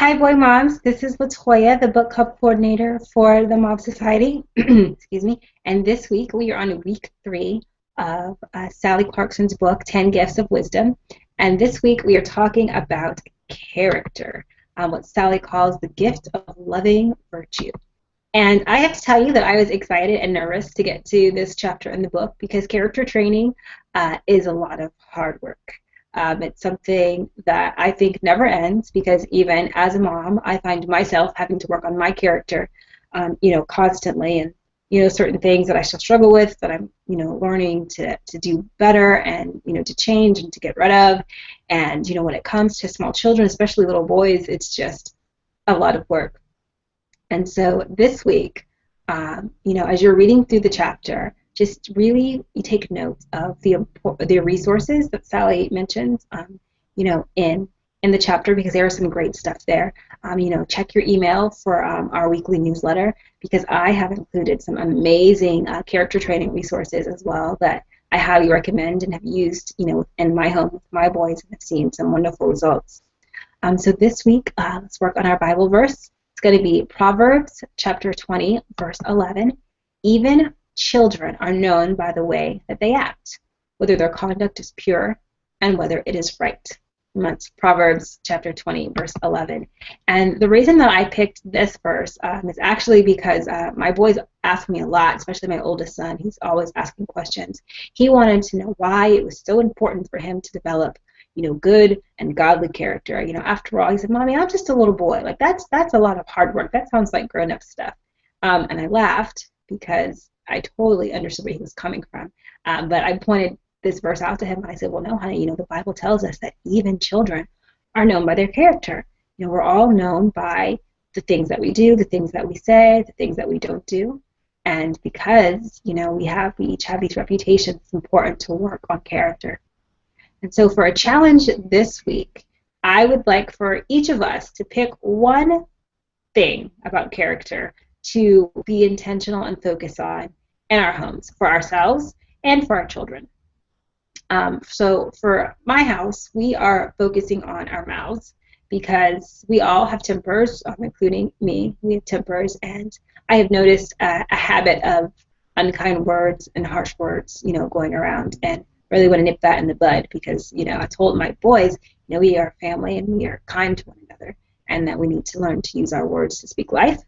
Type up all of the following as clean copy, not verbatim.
Hi, boy moms. This is LaToya, the book club coordinator for the Mom Society. Excuse me. And this week we are on week 3 of Sally Clarkson's book, 10 Gifts of Wisdom. And this week we are talking about character, what Sally calls the gift of loving virtue. And I have to tell you that I was excited and nervous to get to this chapter in the book because character training is a lot of hard work. It's something that I think never ends because even as a mom, I find myself having to work on my character, constantly, and certain things that I still struggle with that I'm learning to do better and to change and to get rid of. And when it comes to small children, especially little boys, it's just a lot of work. And so this week, as you're reading through the chapter, just really you take note of the resources that Sally mentions, in the chapter because there is some great stuff there. Check your email for our weekly newsletter because I have included some amazing character training resources as well that I highly recommend and have used, in my home with my boys and have seen some wonderful results. So this week, let's work on our Bible verse. It's going to be Proverbs chapter 20, verse 11. Even children are known by the way that they act, whether their conduct is pure and whether it is right. And that's Proverbs chapter 20, verse 11. And the reason that I picked this verse is actually because my boys ask me a lot, especially my oldest son. He's always asking questions. He wanted to know why it was so important for him to develop good and godly character. After all, he said, "Mommy, I'm just a little boy. Like that's a lot of hard work. That sounds like grown-up stuff." And I laughed because I totally understood where he was coming from. But I pointed this verse out to him, and I said, "Well, no, honey. The Bible tells us that even children are known by their character. We're all known by the things that we do, the things that we say, the things that we don't do. And because we each have these reputations, it's important to work on character." And so for a challenge this week, I would like for each of us to pick one thing about character to be intentional and focus on in our homes for ourselves and for our children. So for my house, we are focusing on our mouths because we all have tempers, including me. We have tempers, and I have noticed a habit of unkind words and harsh words, going around, and really want to nip that in the bud because, I told my boys, we are family and we are kind to one another and that we need to learn to use our words to speak life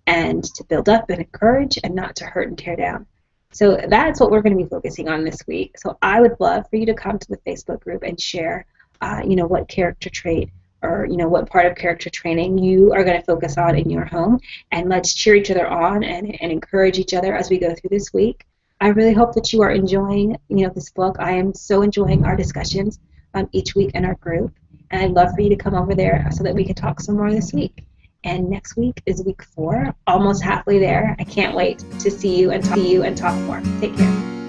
and to build up and encourage and not to hurt and tear down. So that's what we're going to be focusing on this week. So I would love for you to come to the Facebook group and share, what character trait or, what part of character training you are going to focus on in your home. And let's cheer each other on and encourage each other as we go through this week. I really hope that you are enjoying, this book. I am so enjoying our discussions each week in our group. And I'd love for you to come over there so that we can talk some more this week. And next week is week 4, almost halfway there. I can't wait to see you and talk more. Take care.